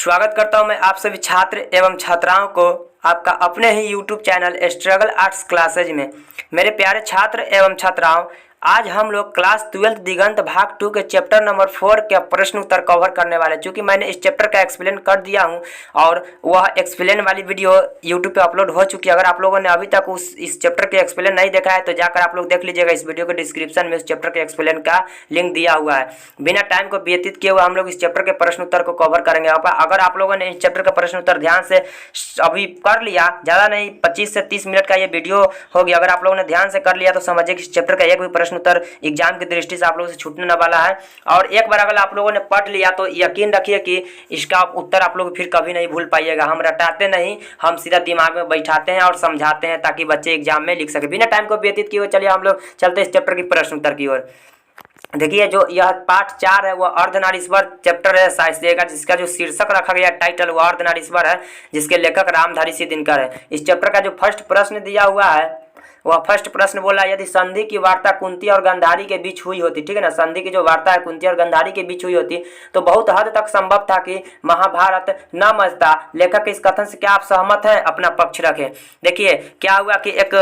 स्वागत करता हूं मैं आप सभी छात्र एवं छात्राओं को आपका अपने ही YouTube channel struggle arts classes में। मेरे प्यारे छात्र एवं छात्राओं, आज हम लोग क्लास 12 दिगंत भाग 2 के चैप्टर नंबर 4 के प्रश्न उत्तर कवर करने वाले। चूँकि मैंने इस चैप्टर का एक्सप्लेन कर दिया हूं और वह एक्सप्लेन वाली वीडियो YouTube पे अपलोड हो चुकी है। अगर आप लोगों ने अभी तक इस चैप्टर के एक्सप्लेन नहीं देखा है तो जाकर आप लोग देख लीजिएगा। इस वीडियो के डिस्क्रिप्शन में इस चैप्टर के एक्सप्लेन का लिंक दिया हुआ है। बिना टाइम को व्यतीत किए हुए हम लोग इस चैप्टर के प्रश्न उत्तर को कवर करेंगे। अगर आप लोगों ने इस चैप्टर का प्रश्न उत्तर ध्यान से अभी कर लिया, ज़्यादा नहीं 25 से 30 मिनट का ये वीडियो होगी, अगर आप लोगों ने ध्यान से कर लिया तो समझिए कि इस चैप्टर का एक भी प्रश्न उत्तर एग्जाम की दृष्टि से आप लोगों से छूटने न वाला है। और एक बार अगर आप लोगों ने पढ़ लिया तो यकीन रखिए कि इसका उत्तर आप लोग फिर कभी नहीं भूल पाइएगा। हम रटाते नहीं, हम सीधा दिमाग में बैठाते हैं और समझाते हैं ताकि बच्चे एग्जाम में लिख सके। बिना टाइम को व्यतीत किए हुए चलिए हम लोग चलते इस चैप्टर की प्रश्न उत्तर की ओर। देखिए, जो यह पार्ट 4 है वह अर्धनारीश्वर चैप्टर है साहित्य का, जिसका जो शीर्षक रखा गया टाइटल वह अर्धनारीश्वर है, जिसके लेखक रामधारी सिंह दिनकर है। इस चैप्टर का जो फर्स्ट प्रश्न दिया हुआ है वह फर्स्ट प्रश्न बोला, यदि संधि की वार्ता कुंती और गांधारी के बीच हुई होती, ठीक है ना, संधि की जो वार्ता है कुंती और गांधारी के बीच हुई होती तो बहुत हद तक संभव था कि महाभारत न मचता। लेखक के इस कथन से क्या आप सहमत हैं? अपना पक्ष रखें। देखिए क्या हुआ कि एक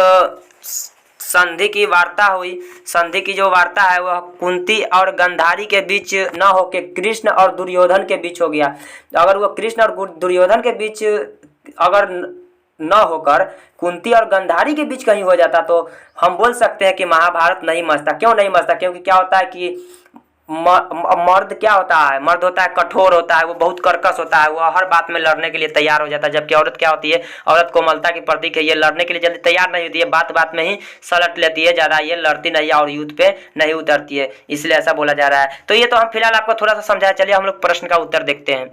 संधि की वार्ता हुई। संधि की जो वार्ता है वह कुंती और गांधारी के बीच न होके कृष्ण और दुर्योधन के बीच हो गया। अगर वह कृष्ण और दुर्योधन के बीच अगर न होकर कुंती और गांधारी के बीच कहीं हो जाता तो हम बोल सकते हैं कि महाभारत नहीं मचता। क्यों नहीं मचता? क्योंकि क्या होता है कि मर्द क्या होता है, मर्द होता है कठोर होता है, वो बहुत कर्कश होता है, वो हर बात में लड़ने के लिए तैयार हो जाता है। जबकि औरत क्या होती है, औरत कोमलता की प्रतीक है, ये लड़ने के लिए जल्दी तैयार नहीं होती है, बात बात में ही सलट लेती है, ज़्यादा ये लड़ती नहीं है और युद्ध पे नहीं उतरती है, इसलिए ऐसा बोला जा रहा है। तो ये तो हम फिलहाल आपको थोड़ा सा समझाया। चलिए हम लोग प्रश्न का उत्तर देखते हैं।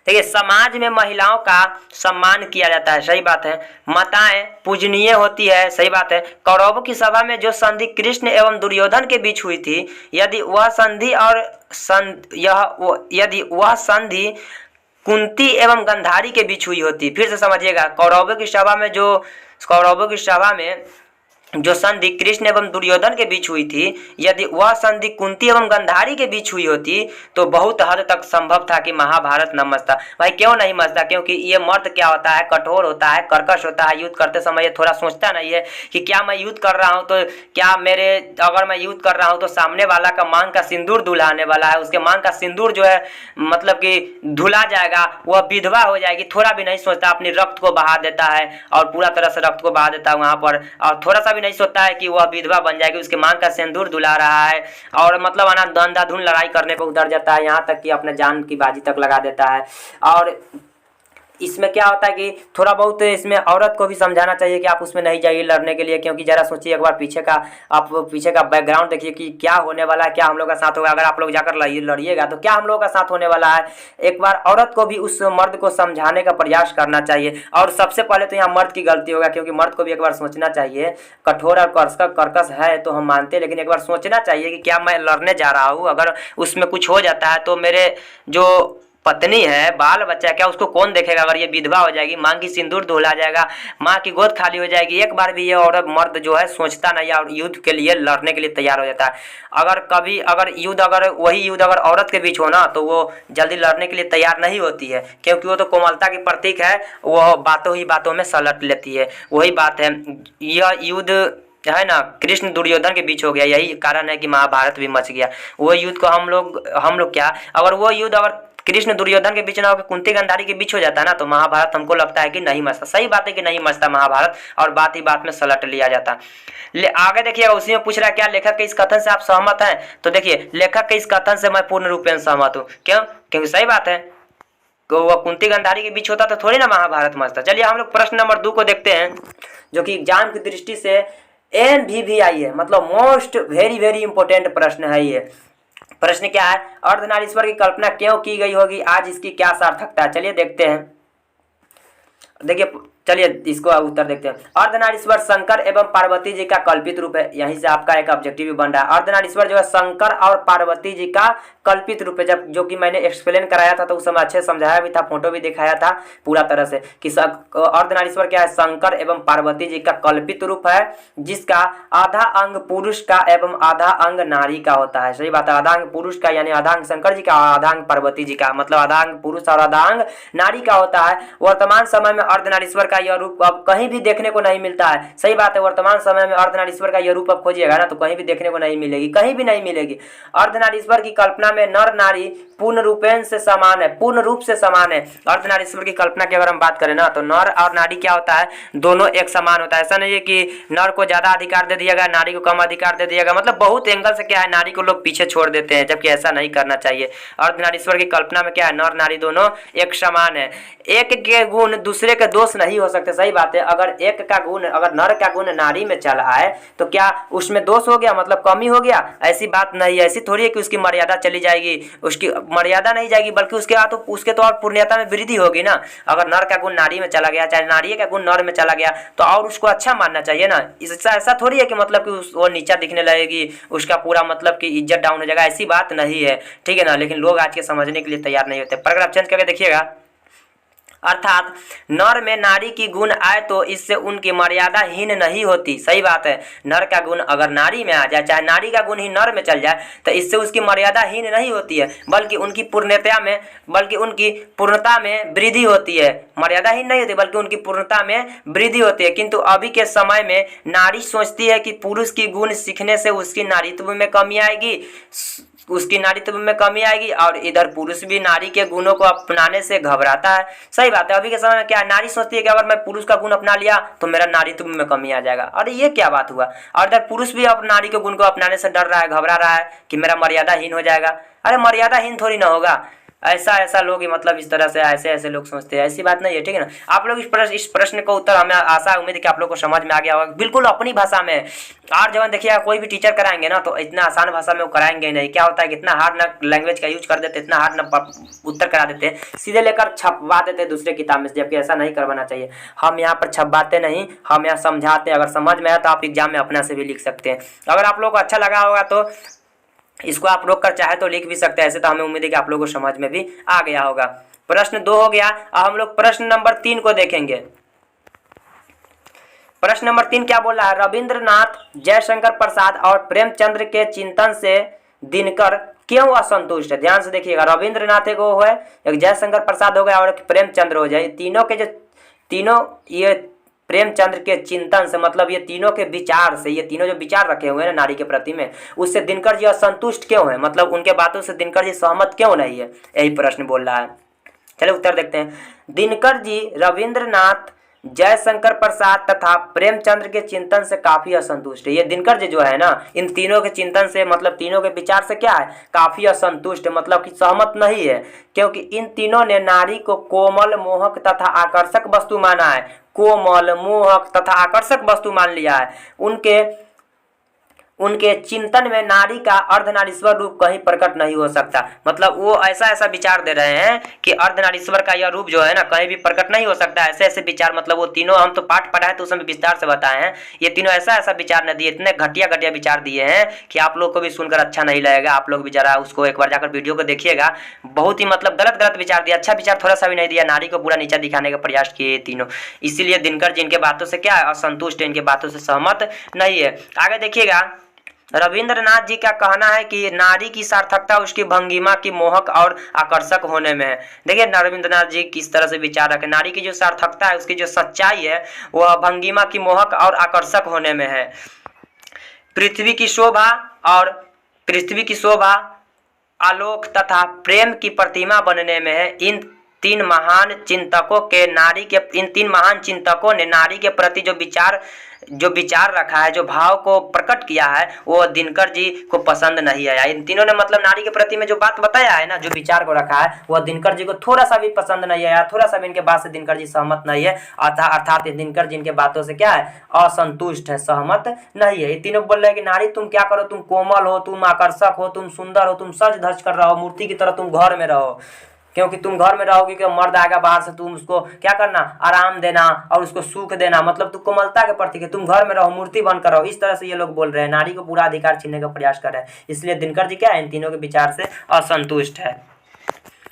देखिए, समाज में महिलाओं का सम्मान किया जाता है, सही बात है। माताएं पूजनीय होती है, सही बात है। कौरवों की सभा में जो संधि कृष्ण एवं दुर्योधन के बीच हुई थी, यदि वह संधि कुंती एवं गांधारी के बीच हुई होती, फिर से समझिएगा, कौरवों की सभा में जो संधि कृष्ण एवं दुर्योधन के बीच हुई थी, यदि वह संधि कुंती एवं गांधारी के बीच हुई होती तो बहुत हद तक संभव था कि महाभारत न मचता। भाई क्यों नहीं मचता? क्योंकि ये मर्द क्या होता है, कठोर होता है, कर्कश होता है, युद्ध करते समय ये थोड़ा सोचता नहीं है कि क्या मैं युद्ध कर रहा हूँ तो क्या अगर मैं युद्ध कर रहा हूँ तो सामने वाला का मांग का सिंदूर धुलाने वाला है, उसके मांग का सिंदूर जो है मतलब कि धुला जाएगा, वह विधवा हो जाएगी, थोड़ा भी नहीं सोचता, अपनी रक्त को बहा देता है और पूरा तरह से रक्त को बहा देता है वहाँ पर, और थोड़ा सा भी नहीं सोचता है कि वह विधवा बन जाएगी, उसके मांग का सिंदूर धुला रहा है और मतलब अंधाधुंध लड़ाई करने पर उतर जाता है, यहाँ तक कि अपने जान की बाजी तक लगा देता है। और इसमें क्या होता है कि थोड़ा बहुत इसमें औरत को भी समझाना चाहिए कि आप उसमें नहीं जाइए लड़ने के लिए, क्योंकि जरा सोचिए एक बार पीछे का बैकग्राउंड देखिए कि क्या होने वाला है, क्या हम लोग का साथ होगा। अगर आप लोग जाकर लड़िएगा तो क्या हम लोग का साथ होने वाला है। एक बार औरत को भी उस मर्द को समझाने का प्रयास करना चाहिए। और सबसे पहले तो यहाँ मर्द की गलती होगा, क्योंकि मर्द को भी एक बार सोचना चाहिए। कठोर और कर्कश है तो हम मानते हैं, लेकिन एक बार सोचना चाहिए कि क्या मैं लड़ने जा रहा हूँ, अगर उसमें कुछ हो जाता है तो मेरे जो पत्नी है, बाल बच्चा, क्या उसको कौन देखेगा? अगर ये विधवा हो जाएगी, मांग की सिंदूर धुला जाएगा, माँ की गोद खाली हो जाएगी, एक बार भी ये औरत मर्द जो है सोचता नहीं और युद्ध के लिए लड़ने के लिए तैयार हो जाता है। अगर वही युद्ध अगर औरत के बीच हो ना तो वो जल्दी लड़ने के लिए तैयार नहीं होती है, क्योंकि वो तो कोमलता की प्रतीक है, वो बातों ही बातों में सलट लेती है। वही बात है, यह युद्ध है ना कृष्ण दुर्योधन के बीच हो गया, यही कारण है कि महाभारत भी मच गया। वो युद्ध को हम लोग क्या, अगर वो युद्ध अगर कृष्ण दुर्योधन के बीच ना होकर कुंती गांधारी के बीच हो जाता है ना तो महाभारत हमको लगता है कि नहीं मचता। सही बात है कि नहीं मचता महाभारत, और बात ही बात में सलट लिया जाता। आगे देखिए, उसी में पूछ रहा है क्या लेखक के इस कथन से आप सहमत हैं? तो देखिए, लेखक के इस कथन से मैं पूर्ण रूपेण सहमत हूँ। क्यों? क्योंकि सही बात है, तो वह कुंती गांधारी के बीच होता तो थोड़ी ना महाभारत मचता। चलिए हम लोग प्रश्न नंबर 2 को देखते हैं, जो कि एग्जाम की दृष्टि से NVVI है, मतलब मोस्ट वेरी वेरी इंपॉर्टेंट प्रश्न है। ये प्रश्न क्या है? अर्धनारीश्वर की कल्पना क्यों की गई होगी, आज इसकी क्या सार्थकता है? चलिए देखते हैं। देखिए चलिए इसको उत्तर देखते हैं। अर्धनारीश्वर शंकर एवं पार्वती जी का कल्पित रूप है। यहीं से आपका एक ऑब्जेक्टिव भी बन रहा है। अर्धनारीश्वर जो है शंकर और पार्वती जी का कल्पित रूप है, जब जो कि मैंने एक्सप्लेन कराया था तो उस समय अच्छे समझाया भी था, फोटो भी दिखाया था पूरा तरह से कि अर्धनारीश्वर क्या है, शंकर एवं पार्वती जी का कल्पित रूप है, जिसका आधा अंग पुरुष का एवं आधा अंग नारी का होता है। सही बात है, आधा अंग पुरुष का यानी आधा अंग शंकर जी का, आधा अंग पार्वती जी का, मतलब आधा अंग पुरुष और आधा अंग नारी का होता है। वर्तमान समय में अर्धनारीश्वर का यह रूप अब कहीं भी देखने को नहीं मिलता है। सही बात है, वर्तमान समय में अर्धनारीश्वर का यह रूप अब खोजिएगा ना तो कहीं भी देखने को नहीं मिलेगी, कहीं भी नहीं मिलेगी। अर्धनारीश्वर की कल्पना में नर नारी पूर्ण रूपेण से समान है, पूर्ण रूप से समान है। अर्धनारीश्वर की कल्पना की अगर हम बात करें ना तो नर और नारी क्या होता है, दोनों एक समान होता है। ऐसा नहीं है कि नर को ज्यादा अधिकार दे दिया गया, नारी को कम अधिकार दे दिया गया, मतलब बहुत एंगल से क्या है, नारी को लोग पीछे छोड़ देते हैं, जबकि ऐसा नहीं करना चाहिए। अर्धनारीश्वर की कल्पना में क्या है, नर नारी दोनों एक समान है, एक के गुण दूसरे के दोष नहीं हो सकते। सही बात है, अगर एक का गुण, अगर नर का गुण नारी में चल आए तो क्या उसमें दोष हो गया, मतलब कमी हो गया? ऐसी बात नहीं है। ऐसी थोड़ी है कि उसकी मर्यादा चली जाएगी, उसकी मर्यादा नहीं जाएगी, बल्कि उसके तो और पूर्णता में वृद्धि होगी ना। अगर नर का गुण नारी में चला गया, चाहे नारी का गुण नर में चला गया, तो और उसको अच्छा मानना चाहिए ना। इससे ऐसा थोड़ी है कि मतलब कि वो नीचा दिखने लगेगी, उसका पूरा मतलब कि इज्जत डाउन हो जाएगा, ऐसी बात नहीं है, ठीक है ना। लेकिन लोग आज के समझने के लिए तैयार नहीं होते। पैराग्राफ चेंज करके देखिएगा, अर्थात नर में नारी की गुण आए तो इससे उनकी मर्यादा हीन नहीं होती। सही बात है, नर का गुण अगर नारी में आ जाए, चाहे नारी का गुण ही नर में चल जाए, तो इससे उसकी मर्यादा हीन नहीं होती है, बल्कि उनकी पूर्णता में वृद्धि होती है। मर्यादा हीन नहीं होती बल्कि उनकी पूर्णता में वृद्धि होती है। किंतु अभी के समय में नारी सोचती है कि पुरुष की गुण सीखने से उसकी नारीत्व में कमी आएगी, और इधर पुरुष भी नारी के गुणों को अपनाने से घबराता है। सही बात है, अभी के समय में क्या नारी सोचती है कि अगर मैं पुरुष का गुण अपना लिया तो मेरा नारीत्व में कमी आ जाएगा। अरे ये क्या बात हुआ? और इधर पुरुष भी अब नारी के गुण को अपनाने से डर रहा है, घबरा रहा है कि मेरा मर्यादाहीन हो जाएगा। अरे मर्यादाहीन थोड़ी ना होगा, ऐसा लोग ही मतलब इस तरह से ऐसे लोग सोचते हैं, ऐसी बात नहीं है, ठीक है ना। आप लोग इस प्रश्न का उत्तर हमें आशा उम्मीद है कि आप लोग को समझ में आ गया होगा, बिल्कुल अपनी भाषा में। और जब देखिएगा कोई भी टीचर कराएंगे ना तो इतना आसान भाषा में वो कराएंगे नहीं। क्या होता है कि इतना हार्ड ना लैंग्वेज का यूज कर देते, इतना हार्ड ना उत्तर करा देते, सीधे लेकर छपवा देते दूसरे किताब में, जबकि ऐसा नहीं करवाना चाहिए। हम यहाँ पर छपवाते नहीं, हम यहाँ समझाते हैं। अगर समझ में आया तो आप एग्जाम में अपना से भी लिख सकते हैं। अगर आप लोग को अच्छा लगा होगा तो इसको आप रोक कर चाहे तो लिख भी सकते हैं। ऐसे तो हमें उम्मीद है कि आप लोगों को समझ में भी आ गया होगा। प्रश्न 2 हो गया। अब हम लोग प्रश्न नंबर 3 को देखेंगे। प्रश्न नंबर 3 क्या बोल रहा है, रविंद्रनाथ, जयशंकर प्रसाद और प्रेमचंद्र के चिंतन से दिनकर क्यों असंतुष्ट है? ध्यान से देखिएगा, रविंद्रनाथ एक वो है, एक जयशंकर प्रसाद हो गया और एक प्रेमचंद्र हो जाए। तीनों के जो ये प्रेमचंद्र के चिंतन से, मतलब ये तीनों के विचार से, ये तीनों जो विचार रखे हुए हैं ना नारी के प्रति में, उससे दिनकर जी असंतुष्ट क्यों है, मतलब उनके बातों से दिनकर जी सहमत क्यों नहीं है, यही प्रश्न बोल रहा है। चलिए उत्तर देखते हैं। दिनकर जी रविंद्रनाथ, जयशंकर प्रसाद तथा प्रेमचंद्र के चिंतन से काफी असंतुष्ट है। ये दिनकर जी जो है ना, इन तीनों के चिंतन से, मतलब तीनों के विचार से क्या है, काफी असंतुष्ट है, मतलब कि सहमत नहीं है, क्योंकि इन तीनों ने नारी को कोमल, मोहक तथा आकर्षक वस्तु माना है। कोमल, मोहक तथा आकर्षक वस्तु मान लिया है। उनके चिंतन में नारी का अर्धनारीश्वर रूप कहीं प्रकट नहीं हो सकता। मतलब वो ऐसा विचार दे रहे हैं कि अर्धनारीश्वर का यह रूप जो है ना कहीं भी प्रकट नहीं हो सकता। ऐसे विचार, मतलब वो तीनों, हम तो पाठ पढ़ा है तो उसमें विस्तार से बताए हैं, ये तीनों ऐसा विचार न दिए, इतने घटिया विचार दिए हैं कि आप लोग को भी सुनकर अच्छा नहीं लगेगा। आप लोग भी जरा उसको एक बार जाकर वीडियो को देखिएगा, बहुत ही मतलब गलत विचार दिया, अच्छा विचार थोड़ा सा भी नहीं दिया, नारी को पूरा नीचा दिखाने का प्रयास किए तीनों। इसीलिए दिनकर जी इनके बातों से क्या है, असंतुष्ट है, इनके बातों से सहमत नहीं है। आगे देखिएगा, रविंद्रनाथ जी का कहना है कि नारी की सार्थकता उसकी भंगिमा की मोहक और आकर्षक होने में है। देखिए रविंद्रनाथ जी किस तरह से विचार रखे, नारी की जो सार्थकता है, उसकी जो सच्चाई है, वह भंगिमा की मोहक और आकर्षक होने में है। पृथ्वी की शोभा, आलोक तथा प्रेम की प्रतिमा बनने में है। इन तीन महान चिंतकों ने नारी के प्रति जो विचार रखा है, जो भाव को प्रकट किया है, वो दिनकर जी को पसंद नहीं आया। इन तीनों ने मतलब नारी के प्रति में जो बात बताया है ना, जो विचार को रखा है, वह दिनकर जी को थोड़ा सा भी पसंद नहीं आया, थोड़ा सा भी इनके बात से दिनकर जी सहमत नहीं है। अर्थात दिनकर जी इनके बातों से क्या है, असंतुष्ट है, सहमत नहीं है। ये तीनों बोल रहे हैं कि नारी तुम क्या करो, तुम कोमल हो, तुम आकर्षक हो, तुम सुंदर हो, तुम सज धज कर रहो, मूर्ति की तरह तुम घर में रहो, क्योंकि तुम घर में रहोगे कि मर्द आएगा बाहर से, तुम उसको क्या करना, आराम देना और उसको सुख देना, मतलब तुम कोमलता के प्रतीक है, तुम घर में रहो, मूर्ति बनकर रहो। इस तरह से ये लोग बोल रहे हैं, नारी को पूरा अधिकार छीनने का प्रयास कर रहे हैं। इसलिए दिनकर जी क्या है, इन तीनों के विचार से असंतुष्ट है।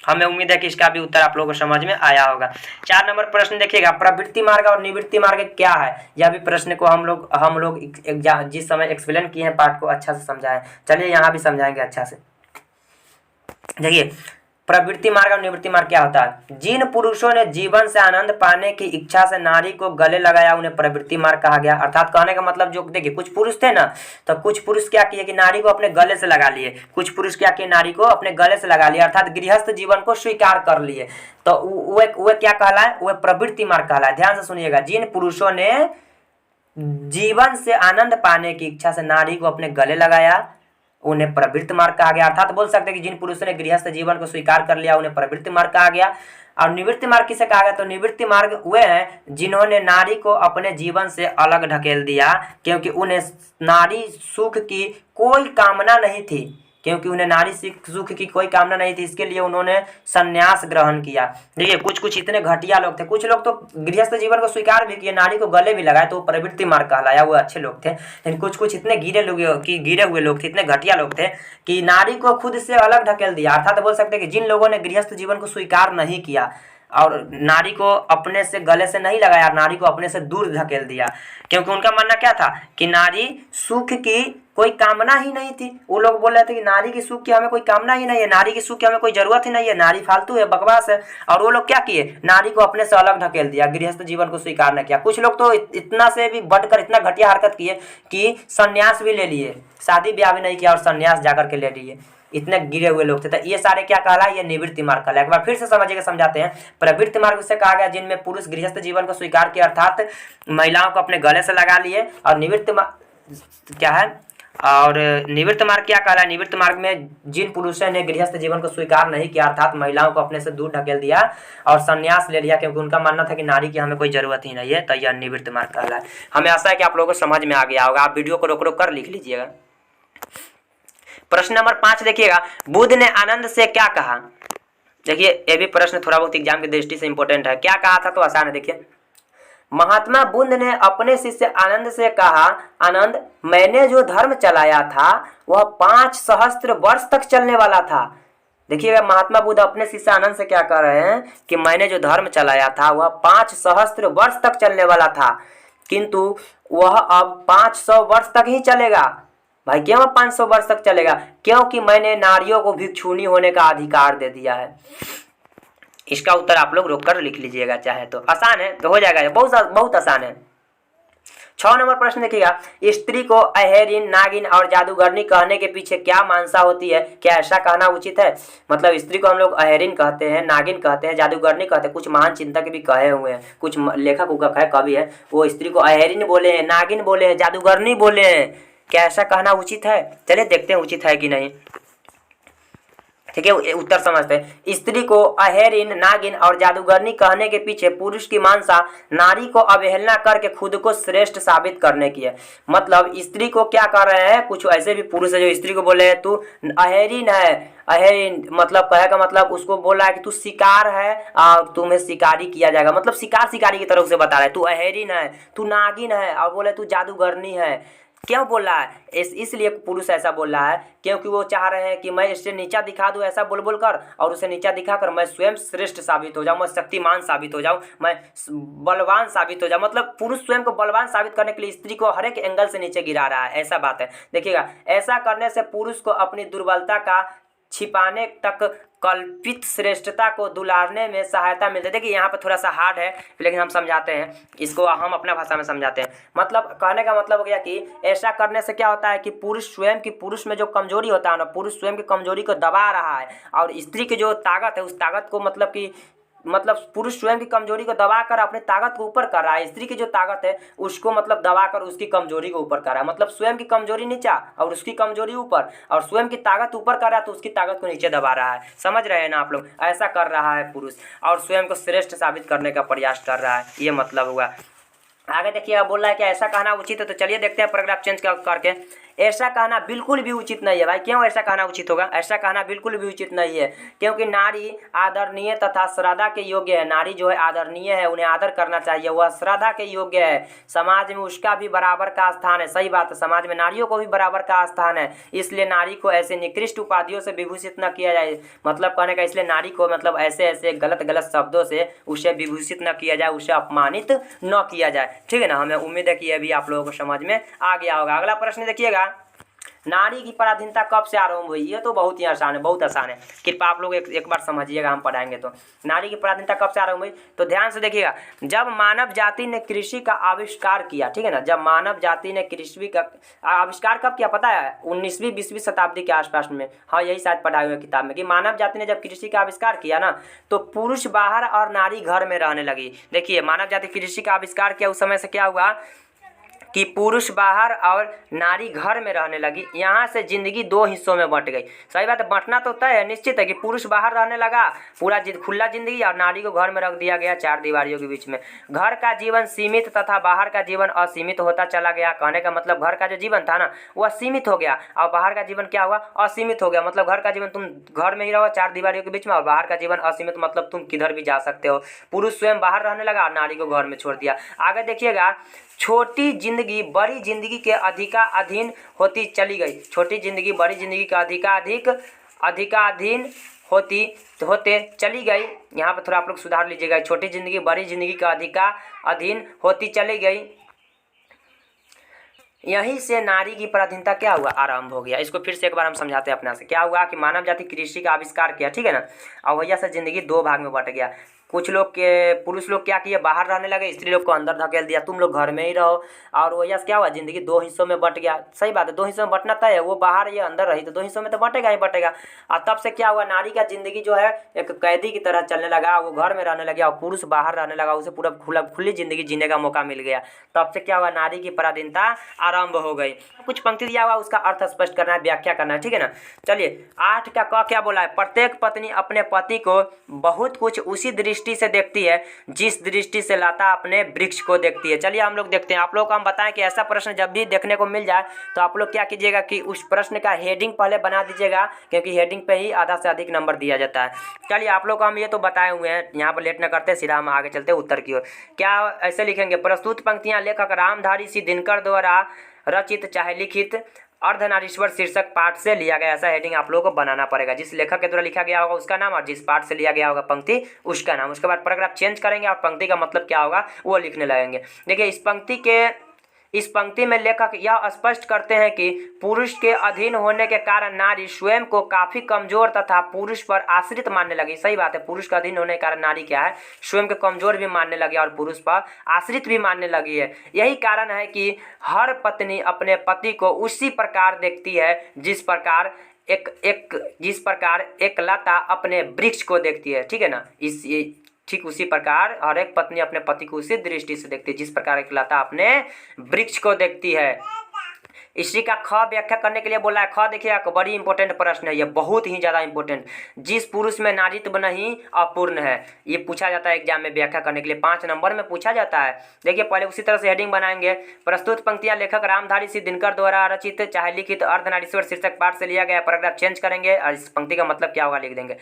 हमें उम्मीद है कि इसका भी उत्तर आप लोगों को समझ में आया होगा। 4 नंबर प्रश्न देखिएगा, प्रवृत्ति मार्ग और निवृत्ति मार्ग क्या है। यह भी प्रश्न को हम लोग जिस समय एक्सप्लेन किए हैं पाठ को अच्छा से समझाएं। चलिए यहाँ भी समझाएंगे अच्छा से। देखिए प्रवृत्ति मार्ग और निवृत्ति मार्ग क्या होता है। जिन पुरुषों ने जीवन से आनंद पाने की इच्छा से नारी को गले लगाया उन्हें प्रवृत्ति मार्ग कहा गया। अर्थात कहने का मतलब जो देखिए कुछ पुरुष थे ना, तो कुछ पुरुष क्या किए कि नारी को अपने गले से लगा लिए, कुछ पुरुष क्या किए, नारी को अपने गले से लगा लिए, अर्थात गृहस्थ जीवन को स्वीकार कर लिए। तो वह क्या कहलाए, वह प्रवृत्ति मार्ग कहलाए। ध्यान से सुनिएगा, जिन पुरुषों ने जीवन से आनंद पाने की इच्छा से नारी को अपने गले लगाया उन्हें प्रवृत्ति मार्ग कहा गया। अर्थात बोल सकते हैं कि जिन पुरुषों ने गृहस्थ जीवन को स्वीकार कर लिया उन्हें प्रवृत्ति मार्ग कहा गया। और निवृत्ति मार्ग किसे कहा गया, तो निवृत्ति मार्ग वे हैं जिन्होंने नारी को अपने जीवन से अलग ढकेल दिया, क्योंकि उन्हें नारी सुख की कोई कामना नहीं थी, क्योंकि उन्हें नारी सुख की कोई कामना नहीं थी, इसके लिए उन्होंने संन्यास ग्रहण किया। देखिए कुछ इतने घटिया लोग थे, कुछ लोग तो गृहस्थ जीवन को स्वीकार भी किए, नारी को गले भी लगाए, तो प्रवृत्ति मार्ग कहलाया, वो अच्छे लोग थे। लेकिन कुछ इतने गिरे हुए लोग थे, इतने घटिया लोग थे कि नारी को खुद से अलग ढकेल दिया। अर्थात बोल सकते हैं कि जिन लोगों ने गृहस्थ जीवन को स्वीकार नहीं किया और नारी को अपने से गले से नहीं लगाया, नारी को अपने से दूर धकेल दिया, क्योंकि उनका मानना क्या था कि नारी सुख की कोई कामना ही नहीं थी। वो लोग बोल रहे थे कि नारी की सुख की हमें कोई कामना ही नहीं है, नारी की सुख की हमें कोई जरूरत ही नहीं है, नारी फालतू है, बकवास है। और वो लोग क्या किए, नारी को अपने से अलग ढकेल दिया, गृहस्थ जीवन को स्वीकार न किया। कुछ लोग तो इतना से भी बढ़कर इतना घटिया हरकत किए कि संन्यास भी ले लिए, शादी ब्याह भी नहीं किया और संन्यास जाकर के ले लिए। इतने गिरे हुए लोग थे। तो ये सारे क्या कहला, ये निवृत्ति मार्ग कहला। एक बार फिर से समझिएगा, समझाते हैं। प्रवृत्ति मार्ग से कहा गया जिनमें पुरुष गृहस्थ जीवन को स्वीकार किया, अर्थात महिलाओं को अपने गले से लगा लिए। और निवृत्ति मार्ग क्या है, और निवृत्त मार्ग क्या कहला, निवृत्त मार्ग में जिन पुरुषों ने गृहस्थ जीवन को स्वीकार नहीं किया, अर्थात महिलाओं को अपने से दूर ढकेल दिया और संन्यास ले लिया, क्योंकि उनका मानना था कि नारी की हमें कोई जरूरत ही नहीं है, तो यह निवृत्त मार्ग कहला है। हमें आशा है कि आप लोगों को समझ में आ गया होगा। आप वीडियो को रोक रोक कर लिख लीजिएगा। प्रश्न नंबर 5 देखिएगा, बुद्ध ने आनंद से क्या कहा। देखिए ये भी प्रश्न थोड़ा बहुत एग्जाम की दृष्टि से इंपॉर्टेंट है। क्या कहा था, तो आसान है। देखिए महात्मा बुद्ध ने अपने शिष्य आनंद से कहा, आनंद, मैंने जो धर्म चलाया था वह 5 सहस्त्र वर्ष तक चलने वाला था। देखिएगा महात्मा बुद्ध अपने शिष्य आनंद से क्या कह रहे हैं कि मैंने जो धर्म चलाया था वह 5 सहस्त्र वर्ष तक चलने वाला था, किंतु वह अब 500 वर्ष तक ही चलेगा। भाई क्यों 500 वर्ष तक चलेगा, क्योंकि मैंने नारियों को भिक्षुणी होने का अधिकार दे दिया है। इसका उत्तर आप लोग रोक कर लिख लीजिएगा, चाहे तो आसान है, तो हो जाएगा, बहुत आसान है। 6 नंबर प्रश्न देखिएगा, स्त्री को अहेरिन, नागिन और जादूगरनी कहने के पीछे क्या मानसा होती है, क्या ऐसा कहना उचित है। मतलब स्त्री को हम लोग अहेरिन कहते हैं, नागिन कहते हैं, जादूगरनी कहते हैं। कुछ महान चिंतक भी कहे हुए हैं, कुछ लेखक उखक है, कवि है, वो स्त्री को अहेरिन बोले हैं, नागिन बोले हैं, जादूगरनी बोले हैं। क्या ऐसा कहना उचित है, चलिए देखते हैं उचित है कि नहीं। ठीक है, उत्तर समझते हैं। स्त्री को अहेरिन, नागिन और जादूगरनी कहने के पीछे पुरुष की मानसा नारी को अवहेलना करके खुद को श्रेष्ठ साबित करने की है। मतलब स्त्री को क्या कर रहे हैं, कुछ ऐसे भी पुरुष है जो स्त्री को बोले हैं तू अहेरिन है। अहेरिन मतलब कहे का मतलब उसको बोला है कि तू शिकार है और तुम्हें शिकारी किया जाएगा, मतलब शिकारी की तरफ से बता रहा है। तू अहेरिन है, तू नागिन है, और बोले तू जादूगरनी है। क्यों बोल रहा है, इसलिए पुरुष ऐसा बोल रहा है क्योंकि वो चाह रहे हैं कि मैं इससे नीचा दिखा दूं, ऐसा बोल बोल कर, और उसे नीचा दिखाकर मैं स्वयं श्रेष्ठ साबित हो जाऊं, मैं शक्तिमान साबित हो जाऊं, मैं बलवान साबित हो जाऊं। मतलब पुरुष स्वयं को बलवान साबित करने के लिए स्त्री को हर एक एंगल से नीचे गिरा रहा है, ऐसा बात है। देखिएगा, ऐसा करने से पुरुष को अपनी दुर्बलता का छिपाने तक कल्पित श्रेष्ठता को दुलारने में सहायता मिलती है। देखिए यहाँ पर थोड़ा सा हार्ड है, लेकिन हम समझाते हैं इसको, हम अपना भाषा में समझाते हैं। मतलब कहने का मतलब हो गया कि ऐसा करने से क्या होता है कि पुरुष में जो कमजोरी होता है ना, पुरुष स्वयं की कमजोरी को दबा रहा है, और स्त्री की जो ताकत है उस ताकत को मतलब पुरुष स्वयं की कमजोरी को दबाकर अपनी ताकत को ऊपर कर रहा है, स्त्री की जो ताकत है उसको मतलब दबाकर उसकी कमजोरी को ऊपर कर रहा है। मतलब स्वयं की कमजोरी नीचा और उसकी कमजोरी ऊपर, और स्वयं की ताकत ऊपर कर रहा है तो उसकी ताकत को नीचे दबा रहा है। समझ रहे हैं ना आप लोग, ऐसा कर रहा है पुरुष, और स्वयं को श्रेष्ठ साबित करने का प्रयास कर रहा है, ये मतलब हुआ। आगे देखिए बोल रहा है कि ऐसा कहना उचित है, तो चलिए देखते हैं पैराग्राफ चेंज करके। ऐसा कहना बिल्कुल भी उचित नहीं है भाई। क्यों ऐसा कहना उचित होगा? ऐसा कहना बिल्कुल भी उचित नहीं है, क्योंकि नारी आदरणीय तथा श्रद्धा के योग्य है। नारी जो है आदरणीय है, उन्हें आदर करना चाहिए, वह श्रद्धा के योग्य है, समाज में उसका भी बराबर का स्थान है। सही बात है, समाज में नारियों को भी बराबर का स्थान है, इसलिए नारी को ऐसे निकृष्ट उपाधियों से विभूषित न किया जाए। मतलब कहने का इसलिए नारी को मतलब ऐसे ऐसे गलत गलत शब्दों से उसे विभूषित न किया जाए, उसे अपमानित न किया जाए। ठीक है ना, हमें उम्मीद है कि ये भी आप लोगों को समझ में आ गया होगा। अगला प्रश्न देखिएगा, नारी की पराधीनता कब से आरंभ हुई? ये तो बहुत ही आसान है, बहुत आसान है, कृपया आप लोग एक बार समझिएगा, हम पढ़ाएंगे तो। नारी की पराधीनता कब से आरंभ हुई? तो ध्यान से देखिएगा, जब मानव जाति ने कृषि का आविष्कार किया। ठीक है ना, जब मानव जाति ने कृषि का आविष्कार कब किया पता है? 19वीं 20वीं शताब्दी के आसपास में। हाँ, यही शायद पढ़ाए हुए किताब में कि मानव जाति ने जब कृषि का आविष्कार किया ना, तो पुरुष बाहर और नारी घर में रहने लगी। देखिए, मानव जाति कृषि का आविष्कार किया, उस समय से क्या हुआ कि पुरुष बाहर और नारी घर में रहने लगी। यहाँ से जिंदगी दो हिस्सों में बंट गई। सही बात है, बंटना तो तय है, निश्चित है कि पुरुष बाहर रहने लगा, पूरा खुला जिंदगी, और नारी को घर में रख दिया गया चार दीवारियों के बीच में। घर का जीवन सीमित तथा बाहर का जीवन असीमित होता चला गया। कहने का मतलब घर का जो जीवन था ना, वह सीमित हो गया, और बाहर का जीवन क्या हुआ? असीमित हो गया। मतलब घर का जीवन तुम घर में ही रहो चार दीवारियों के बीच में, और बाहर का जीवन असीमित, मतलब तुम किधर भी जा सकते हो। पुरुष स्वयं बाहर रहने लगा और नारी को घर में छोड़ दिया। आगे देखिएगा, छोटी जिंदगी बड़ी जिंदगी के अधिकाधीन होती चली गई। छोटी जिंदगी बड़ी जिंदगी का अधिकाधीन होते चली गई। यहाँ पर थोड़ा आप लोग सुधार लीजिएगा, छोटी जिंदगी बड़ी जिंदगी का अधिकाधीन होती चली गई। यहीं से नारी की पराधीनता क्या हुआ? आरंभ हो गया। इसको फिर से एक बार हम समझाते हैं अपना से। क्या हुआ कि मानव जाति कृषि का आविष्कार किया, ठीक है ना, और वजह से जिंदगी दो भाग में बट गया। कुछ लोग के पुरुष लोग क्या किए? बाहर रहने लगे, स्त्री लोग को अंदर धकेल दिया, तुम लोग घर में ही रहो, और वजह से क्या हुआ? जिंदगी दो हिस्सों में बट गया। सही बात है, दो हिस्सों में बटना तय है, वो बाहर ये अंदर रही तो दो हिस्सों में तो बटेगा ही बटेगा। और तब से क्या हुआ? नारी का जिंदगी जो है एक कैदी की तरह चलने लगा, वो घर में रहने लगा और पुरुष बाहर रहने लगा, उसे पूरा खुली जिंदगी जीने का मौका मिल गया। तब से क्या हुआ? नारी की पराधीनता आरंभ हो गई। कुछ पंक्ति दिया हुआ, उसका अर्थ स्पष्ट करना है, व्याख्या करना है, ठीक है ना। चलिए, 8 का क क्या बोला है? प्रत्येक पत्नी अपने पति को बहुत कुछ उसी दृष्टि से देखती है जिस दृष्टि से लता अपने वृक्ष को देखती है। चलिए हम लोग देखते हैं, आप लोग को हम बताएं कि ऐसा प्रश्न जब भी देखने को मिल जाए तो आप लोग क्या कीजिएगा कि उस प्रश्न का हेडिंग पहले बना दीजिएगा, क्योंकि हेडिंग पे ही आधा से अधिक नंबर दिया जाता है। चलिए, आप लोग को हम ये तो बताए हुए हैं, यहाँ पर लेट न करते, सीधा हम आगे चलते उत्तर की ओर। क्या ऐसे लिखेंगे? प्रस्तुत पंक्तियां लेखक रामधारी सिंह दिनकर द्वारा रचित चाहे लिखित अर्धनारीश्वर शीर्षक पाठ से लिया गया। ऐसा हेडिंग आप लोगों को बनाना पड़ेगा, जिस लेखक के द्वारा लिखा गया होगा उसका नाम और जिस पाठ से लिया गया होगा पंक्ति उसका नाम। उसके बाद पैराग्राफ चेंज करेंगे और पंक्ति का मतलब क्या होगा वो लिखने लगेंगे। देखिए, इस पंक्ति में लेखक यह स्पष्ट करते हैं कि पुरुष के अधीन होने के कारण नारी स्वयं को काफी कमजोर तथा पुरुष पर आश्रित मानने लगी। सही बात है, पुरुष के अधीन होने के कारण नारी क्या है? स्वयं को कमजोर भी मानने लगी और पुरुष पर आश्रित भी मानने लगी है। यही कारण है कि हर पत्नी अपने पति को उसी प्रकार देखती है जिस प्रकार एक लता अपने वृक्ष को देखती है, ठीक है ना। ठीक उसी प्रकार हर एक पत्नी अपने पति को उसी दृष्टि से देखती है जिस प्रकार एक लता अपने वृक्ष को देखती है। इसी का ख व्याख्या करने के लिए बोला है। ख देखिए, एक बड़ी इंपॉर्टेंट प्रश्न है, ये बहुत ही ज्यादा इंपॉर्टेंट। जिस पुरुष में नारीत्व नहीं अपूर्ण है, ये पूछा जाता है एग्जाम में व्याख्या करने के लिए, 5 नंबर में पूछा जाता है। देखिए, पहले उसी तरह से हेडिंग बनाएंगे। प्रस्तुत पंक्तियां लेखक रामधारी सिंह दिनकर द्वारा रचित चाहे लिखित अर्धनारीश्वर शीर्षक पाठ से लिया गया। पैराग्राफ चेंज करेंगे और इस पंक्ति का मतलब क्या होगा लिख देंगे।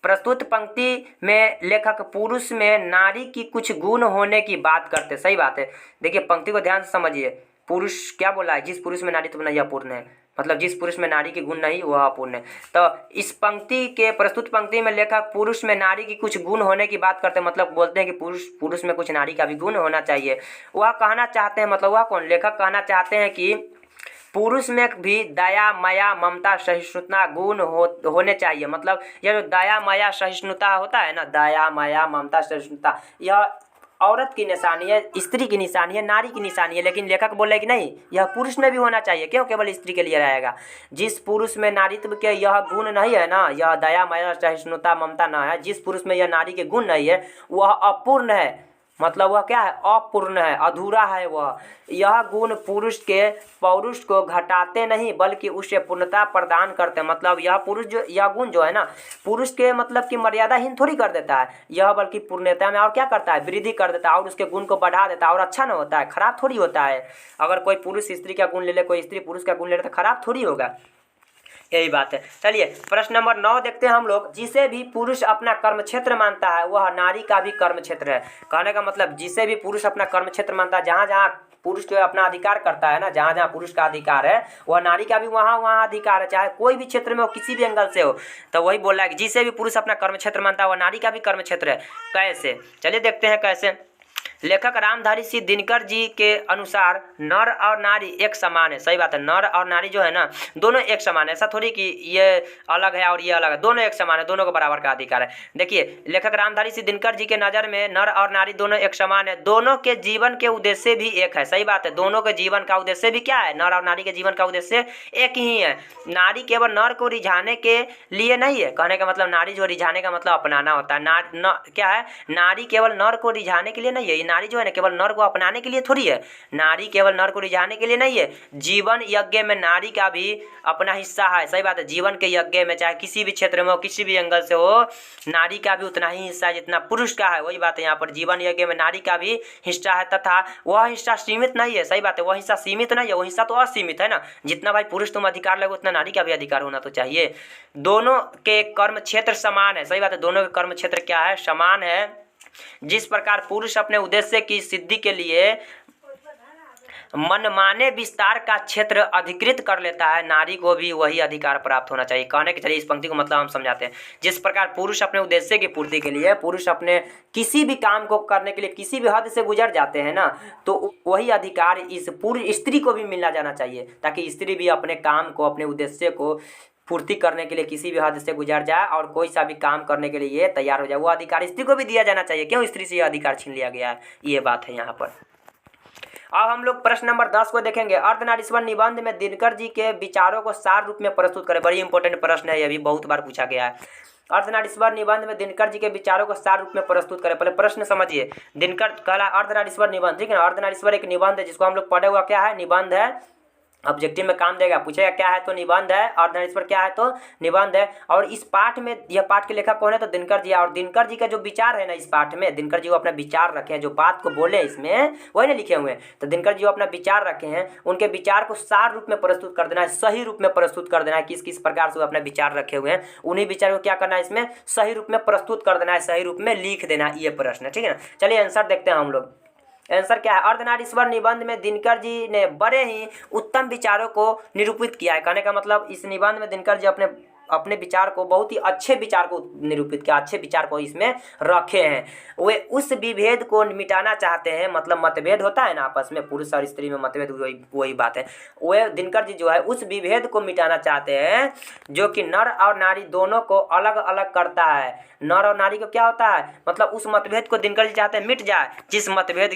प्रस्तुत पंक्ति में लेखक पुरुष में नारी की कुछ गुण होने की बात करते। सही बात है, देखिए पंक्ति को ध्यान से समझिए। पुरुष क्या बोला है? जिस पुरुष में नारीत्व नहीं अपूर्ण है, मतलब जिस पुरुष में नारी के गुण नहीं वह अपूर्ण है। तो इस पंक्ति के प्रस्तुत पंक्ति में लेखक पुरुष में नारी की कुछ गुण होने की बात करते हैं, मतलब बोलते हैं कि पुरुष में कुछ नारी का भी गुण होना चाहिए। वह कहना चाहते हैं, मतलब वह कौन? लेखक कहना चाहते हैं कि पुरुष में भी दया माया ममता सहिष्णुता गुण होने चाहिए। मतलब यह जो दया माया सहिष्णुता होता है ना, दया माया ममता सहिष्णुता, यह औरत की निशानी है, स्त्री की निशानी है, नारी की निशानी है। लेकिन लेखक बोल रहे कि नहीं, यह पुरुष में भी होना चाहिए। क्यों केवल स्त्री के लिए रहेगा? जिस पुरुष में नारीत्व के यह गुण नहीं है ना, यह दया माया सहिष्णुता ममता न है, जिस पुरुष में यह नारी के गुण नहीं है वह अपूर्ण है। मतलब वह क्या है, अपूर्ण है, अधूरा है वह। यह गुण पुरुष के पौरुष को घटाते नहीं बल्कि उसे पूर्णता प्रदान करते हैं। मतलब यह पुरुष जो, यह गुण जो है ना, पुरुष के मतलब कि मर्यादाहीन थोड़ी कर देता है यह, बल्कि पूर्णता में और क्या करता है, वृद्धि कर देता है और उसके गुण को बढ़ा देता है। और अच्छा ना होता है, खराब थोड़ी होता है। अगर कोई पुरुष स्त्री का गुण ले ले, कोई स्त्री पुरुष का गुण ले ले, तो खराब थोड़ी होगा। यही बात है। चलिए प्रश्न नंबर 9 देखते हैं हम लोग। जिसे भी पुरुष अपना कर्म क्षेत्र मानता है वह नारी का भी कर्म क्षेत्र है। कहने का मतलब जिसे भी पुरुष अपना कर्म क्षेत्र मानता है, जहाँ जहाँ पुरुष जो है अपना अधिकार करता है ना, जहाँ जहाँ पुरुष का अधिकार है वह नारी का भी वहाँ वहाँ अधिकार है, चाहे कोई भी क्षेत्र में हो, किसी भी एंगल से हो। तो वही बोल रहा है कि जिसे भी पुरुष अपना कर्म क्षेत्र मानता है वह नारी का भी कर्म क्षेत्र है। कैसे, चलिए देखते हैं कैसे। लेखक रामधारी सिंह दिनकर जी के अनुसार नर और नारी एक समान है। सही बात है, नर और नारी जो है ना दोनों एक समान है। ऐसा थोड़ी कि ये अलग है और ये अलग है, दोनों एक समान है, दोनों को बराबर का अधिकार है। देखिए लेखक रामधारी सिंह दिनकर जी के नज़र में नर और नारी दोनों एक समान है। दोनों के जीवन के उद्देश्य भी एक है। सही बात है, दोनों के जीवन का उद्देश्य भी क्या है, नर और नारी के जीवन का उद्देश्य एक ही है। नारी केवल नर को रिझाने के लिए नहीं है। कहने का मतलब नारी जो रिझाने का मतलब अपनाना होता है। क्या है, नारी केवल नर को रिझाने के लिए नहीं है। नारी जो है ना केवल नर को अपनाने के लिए थोड़ी है। नारी केवल नर को रिझाने के लिए नहीं है। जीवन यज्ञ में नारी का भी अपना हिस्सा है। सही बात है, जीवन के यज्ञ में चाहे किसी भी क्षेत्र में हो, किसी भी एंगल से हो, नारी का भी उतना ही हिस्सा है जितना पुरुष का है। वही बात है, यहाँ पर जीवन यज्ञ में नारी का भी हिस्सा है, तथा वह हिस्सा सीमित नहीं है। सही बात है, वह हिस्सा सीमित नहीं है, वह हिस्सा तो असीमित है ना। जितना भाई पुरुष तुम अधिकार लोगे उतना नारी का भी अधिकार होना तो चाहिए। दोनों के कर्म क्षेत्र समान है। सही बात है, दोनों के कर्म क्षेत्र क्या है, समान है। जिस प्रकार पुरुष अपने उद्देश्य की सिद्धि के लिए मनमाने विस्तार का क्षेत्र अधिकृत कर लेता है, नारी को भी वही अधिकार प्राप्त होना चाहिए। कहने के चलिए इस पंक्ति को मतलब हम समझाते हैं। जिस प्रकार पुरुष अपने उद्देश्य की पूर्ति के लिए, पुरुष अपने किसी भी काम को करने के लिए किसी भी हद से गुजर जाते हैं ना, तो वही अधिकार इस पूरी स्त्री को भी मिलना जाना चाहिए, ताकि स्त्री भी अपने काम को, अपने उद्देश्य को पूर्ति करने के लिए किसी भी हद से गुजर जाए और कोई सा भी काम करने के लिए तैयार हो जाए। वो अधिकार स्त्री को भी दिया जाना चाहिए। क्यों स्त्री से यह अधिकार छीन लिया गया है, ये बात है यहाँ पर। अब हम लोग प्रश्न नंबर 10 को देखेंगे। अर्धनारीश्वर निबंध में दिनकर जी के विचारों को सार रूप में प्रस्तुत करें। बड़ी इंपॉर्टेंट प्रश्न है, यह भी बहुत बार पूछा गया है। अर्धनारीश्वर निबंध में दिनकर जी के विचारों को सार रूप में प्रस्तुत करें। पहले प्रश्न समझिए। दिनकर कहला अर्धनारीश्वर निबंध, ठीक है ना। अर्धनारीश्वर एक निबंध है जिसको हम लोग पढ़े हुआ क्या है, निबंध है। ऑब्जेक्टिव में काम देगा, पूछेगा क्या है तो निबंध है। अर्धनारीश्वर क्या है तो निबंध है। और इस पाठ में, यह पाठ के लेखक कौन है तो दिनकर जी। और दिनकर जी का जो विचार है ना इस पाठ में, दिनकर जी वो अपना विचार रखे हैं, जो बात को बोले इसमें वही ना लिखे हुए हैं। तो दिनकर जी वो अपना विचार रखे हैं, उनके विचार को सार रूप में प्रस्तुत कर देना है, सही रूप में प्रस्तुत कर देना है। किस किस प्रकार से वो अपना विचार रखे हुए हैं, उन्हीं विचार को क्या करना है, इसमें सही रूप में प्रस्तुत कर देना है, सही रूप में लिख देना है। ये प्रश्न है, ठीक है ना। चलिए आंसर देखते हैं हम लोग। आंसर क्या है, अर्धनारीश्वर निबंध में दिनकर जी ने बड़े ही उत्तम विचारों को निरूपित किया है। कहने का मतलब इस निबंध में दिनकर जी अपने विचार को, बहुत ही अच्छे विचार को निरूपित किया, अच्छे विचार को इसमें रखे हैं। वे उस विभेद को मिटाना चाहते हैं, मतलब मतभेद होता है ना आपस में, पुरुष और स्त्री में मतभेद, वही बात है। वे दिनकर जी जो है उस विभेद को मिटाना चाहते हैं जो कि नर और नारी दोनों को अलग अलग करता है। नर और नारी को क्या होता है, मतलब उस मतभेद को दिनकर जी चाहते हैं मिट जाए, जिस मतभेद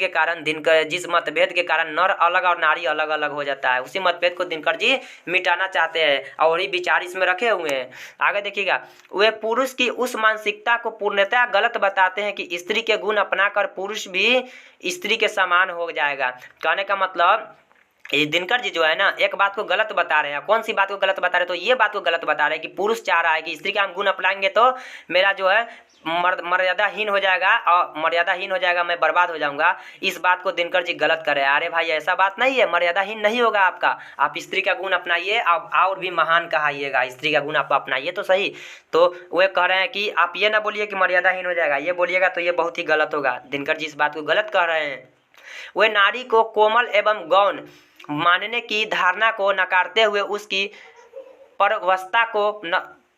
के कारण नर अलग और नारी अलग अलग हो जाता है, उसी मतभेद को दिनकर जी मिटाना चाहते हैं। और वही विचार इसमें रखे हुए हैं। आगे देखिएगा, वे पुरुष की उस मानसिकता को पूर्णतः गलत बताते हैं कि स्त्री के गुण अपनाकर पुरुष भी स्त्री के समान हो जाएगा। कहने का मतलब ये दिनकर जी जो है ना एक बात को गलत बता रहे हैं। कौन सी बात को गलत बता रहे हैं, तो ये बात को गलत बता रहे हैं कि पुरुष चाह रहा है कि स्त्री का हम गुण अपनाएंगे तो मेरा जो है मर्यादाहीन हो जाएगा, और मर्यादाहीन हो जाएगा, मैं बर्बाद हो जाऊंगा। इस बात को दिनकर जी गलत कर रहे हैं। अरे भाई ऐसा बात नहीं है, मर्यादाहीन नहीं होगा आपका। आप स्त्री का गुण अपनाइए, आप और भी महान कहाइएगा, स्त्री का गुण आप अपनाइए तो सही। तो वे कह रहे हैं कि आप ये ना बोलिए कि मर्यादाहीन हो जाएगा, ये बोलिएगा तो ये बहुत ही गलत होगा। दिनकर जी इस बात को गलत कह रहे हैं। वे नारी को कोमल एवं गौण मानने की धारणा को नकारते हुए उसकी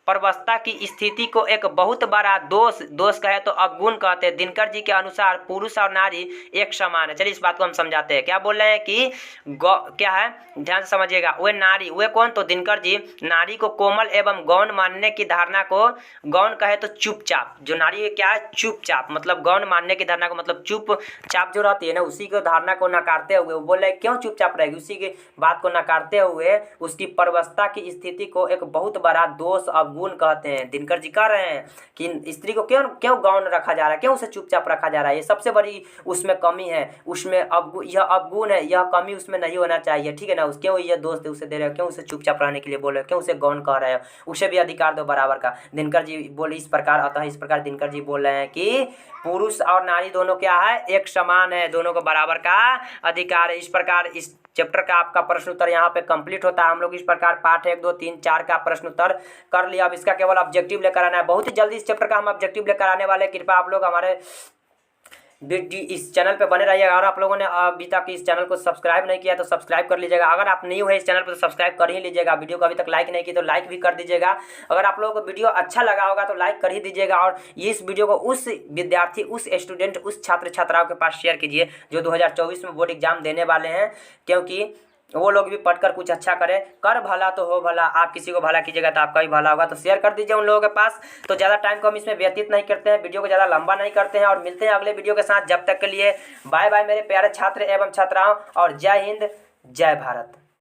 परवस्था की स्थिति को एक बहुत बड़ा दोष कहे तो अवगुण कहते हैं। दिनकर जी के अनुसार पुरुष और नारी एक समान है। चलिए इस बात को हम समझाते हैं। क्या बोल रहे हैं कि क्या है, ध्यान से समझिएगा। वे नारी, वे कौन तो दिनकर जी, नारी को कोमल एवं गौण मानने की धारणा को, गौण कहे तो चुपचाप, जो नारी क्या है चुपचाप, मतलब गौण मानने की धारणा को मतलब चुपचाप जो रहती है ना, उसी को धारणा को नकारते हुए वो बोल रहे क्यों चुपचाप रहेगी, उसी की बात को नकारते हुए उसकी परवस्था की स्थिति को एक बहुत बड़ा दोष अवगुण कहते हैं। दिनकर जी कह रहे हैं कि स्त्री को क्यों क्यों गौण रखा जा रहा है, क्यों उसे चुपचाप रखा जा रहा है, ये सबसे बड़ी उसमें कमी है, उसमें यह अवगुण है, यह कमी उसमें नहीं होना चाहिए, ठीक है ना। क्यों ये दोस्त उसे दे रहे हो, क्यों उसे चुपचाप रहने के लिए बोल रहे हो, क्यों उसे गौण कह रहे हो, उसे भी अधिकार दो बराबर का। दिनकर जी बोले इस प्रकार, अतः इस प्रकार दिनकर जी बोल रहे हैं कि पुरुष और नारी दोनों क्या है, एक समान है, दोनों को बराबर का अधिकार है। इस प्रकार इस चैप्टर का आपका प्रश्न उत्तर यहाँ पे कंप्लीट होता है। हम लोग इस प्रकार पाठ 1, 2, 3, 4 का प्रश्न उत्तर कर लिया। अब इसका केवल ऑब्जेक्टिव लेकर आना है। बहुत ही जल्दी इस चैप्टर का हम ऑब्जेक्टिव लेकर आने वाले। कृपया आप लोग हमारे इस चैनल पे बने रहिएगा। अगर आप लोगों ने अभी तक इस चैनल को सब्सक्राइब नहीं किया तो सब्सक्राइब कर लीजिएगा। अगर आप न्यू है इस चैनल पर तो सब्सक्राइब कर ही लीजिएगा। वीडियो को अभी तक लाइक नहीं की तो लाइक भी कर दीजिएगा। अगर आप लोगों को वीडियो अच्छा लगा होगा तो लाइक कर ही दीजिएगा। और इस वीडियो को उस विद्यार्थी, उस स्टूडेंट, उस छात्र छात्राओं के पास शेयर कीजिए जो 2024 में बोर्ड एग्जाम देने वाले हैं, क्योंकि वो लोग भी पढ़कर कुछ अच्छा करें। कर भला तो हो भला, आप किसी को भला कीजिएगा तो आपका भी भला होगा। तो शेयर कर दीजिए उन लोगों के पास। तो ज़्यादा टाइम को हम इसमें व्यतीत नहीं करते हैं, वीडियो को ज़्यादा लंबा नहीं करते हैं और मिलते हैं अगले वीडियो के साथ। जब तक के लिए बाय बाय मेरे प्यारे छात्र एवं छात्राओं, और जय हिंद, जय भारत।